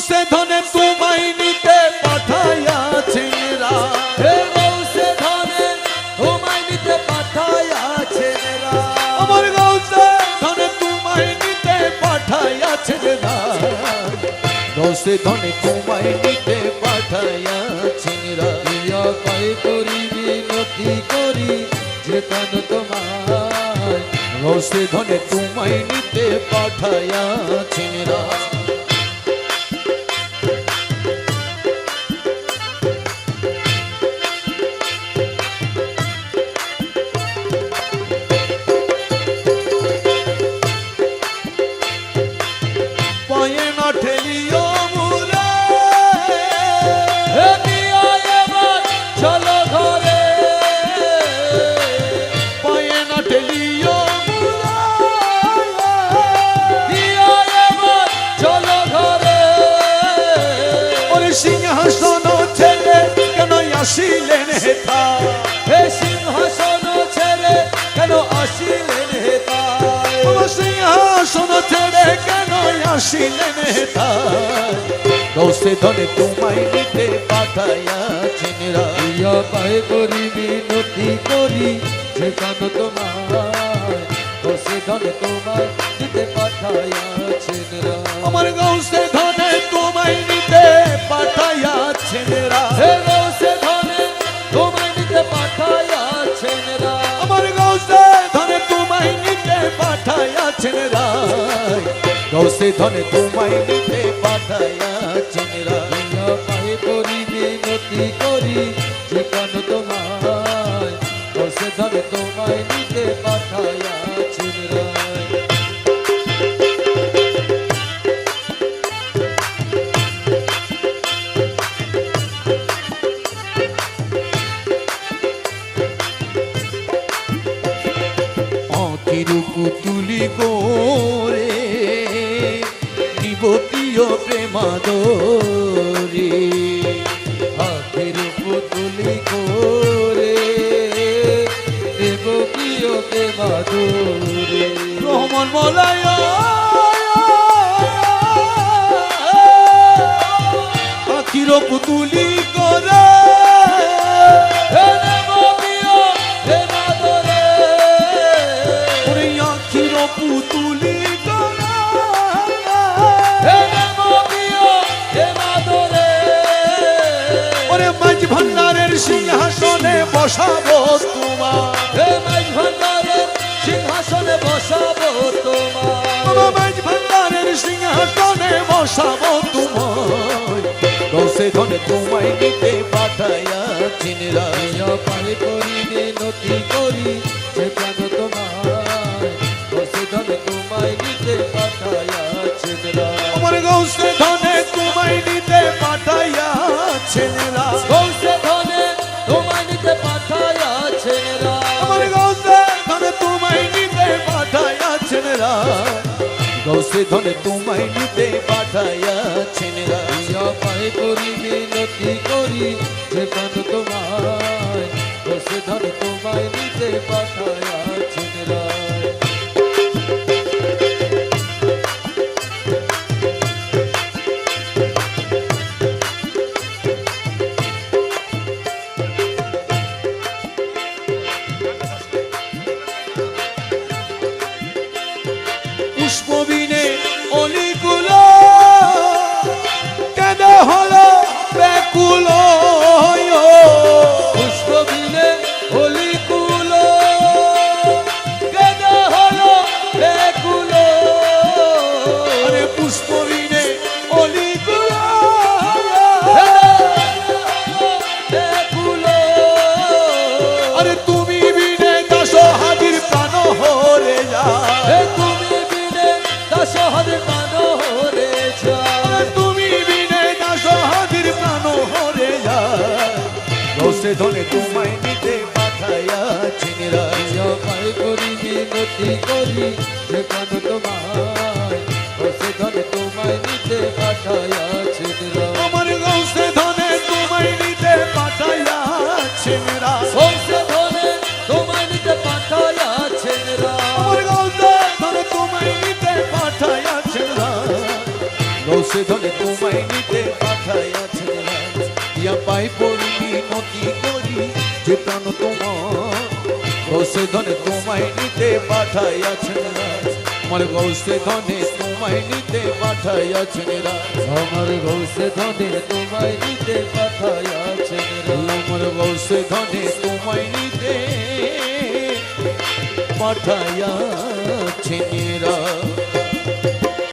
সে ধনে তোমায় নিতে পাঠাইয়াছেন রাম, হে গৌসে ধনে তোমায় নিতে পাঠাইয়াছেন রাম, আমার গৌসে ধনে তোমায় নিতে পাঠাইয়াছেন রাম, গৌসে ধনে তোমায় নিতে পাঠাইয়াছেন রাম। প্রিয় পাই করি বিনতি করি যেতানো তোমায়, গৌসে ধনে তোমায় নিতে পাঠাইয়াছেন রাম। পায়ে না ঠেলিও মুরে, হে দিয়া এবার চলো ঘরে, পায়ে না ঠেলিও মুরে, দিয়া এবার চলো ঘরে, ওরে সিংহাসন ছেড়ে কেন আসিলেন হেথা, হে সিংহাসন ছেড়ে কেন আসিলেন হেতায়, ওরে সিংহাসন ছেড়ে কেন আসিলেন হেথা, গৌসে ধনে তোমায় নিতে পাঠাইয়াছেন রাম। প্রিয় পাই করি বিনতি করি যেতানো তোমায়, বসে ধনে তোমায় দিতে পাঠাইয়াছেন রাম, আমার গৌসে ধনে তোমায় নিতে পাঠাইয়াছেন রাম, হে গৌসে ধনে তোমায় দিতে পাঠাইয়াছেন রাম, আমার গৌসে ধনে তোমায় নিতে পাঠাইয়াছেন রাম, গৌসে ধনে তোমায় নিতে পাঠাইয়াছেন রাম। প্রিয় পাই করি বিনতি করি যেতানো তোমায়, বসে ধনে তোমায় দিতে পাঠাইয়াছেন রাম, আঁখির পুতুলি করে নিবতীয় প্রেমাদরে, হাতের পুতুলি করে দেব প্রিয় প্রেমাদুরে, রহমান মলায় আঁখির পুতুলি করে হে দেব প্রিয় প্রেমাদুরে, ওরে আঁখির পুতুলি করে হে দেব প্রিয় প্রেমাদুরে, ওরে মাঝ ভান্ডারের সিংহাসনে বসাবো তোমার, হে মাঝ ভান্ডারের সিংহাসনে বসাবো তোমার, বাবা মাঝ ভান্ডারের সিংহাসনে বসাবো তোমায়, গৌসে ধনে তোমায় নিতে পাঠাইয়াছেন রাম। প্রিয় পাই করি বিনতি করি যেতানো তোমায়, বসে ধনে তোমায় দিতে পাঠাইয়াছেন রাম, আমার গৌসে ধনে তোমায় নিতে পাঠাইয়াছেন রাম, গৌসে ধনে তোমায় নিতে পাঠাইয়াছেন রাম, আমার গৌসে ধনে তোমায় নিতে পাঠাইয়াছেন রাম, গৌসে ধনে তোমায় নিতে পাঠাইয়াছেন রাম। প্রিয় পাই করি বিনতি করি যেতানো তোমায়, বসে ধনে তোমায় নিতে পাঠাইয়াছেন রাম, পুষ্পবিনে অলিগুলো কেঁদে হলো ব্যাকুল, পুষ্পবিলে হোলি কুলো কেঁদে হলো ব্যাকুল, আরে পুষ্পবিনে অলিগুলো ব্যাকুল, আরে তুমি বিনে দাস হাজির প্রাণ হরে যা, হে তুমি বিনে দশ হাজার প্রাণ হরে যায়, তুমি বিনে দাস হাজির প্রাণ হরে যা, গৌসে ধনে তোমায় নিতে পাঠাইয়াছেন রাম। প্রিয় পাই করি বিনতি করি যেতানো তোমায়, বসে ধনে তোমায় নিতে পাঠাইয়াছেন রাম, আমার গৌসে ধনে তোমায় নিতে পাঠাইয়াছেন রাম, গৌসে ধনে তোমায় নিতে পাঠাইয়াছেন রাম, আমার গৌসে ধনে তোমায় নিতে পাঠাইয়াছেন রাম, গৌসে ধনে তোমায় তোমায় নিতে পাঠাইয়াছেন রাজ। ইয়া পাই পড়ি নতি করি যে প্রাণ তোমার গৌসে ধনে তোমায় নিতে পাঠাইয়াছেন রাজ। আমার গৌসে ধনে তোমায় নিতে পাঠাইয়াছেন রাজ। আমার গৌসে ধনে তোমায় নিতে পাঠাইয়াছেন রাজ। আমার গৌসে ধনে তোমায় নিতে পাঠাইয়াছেন রাজ।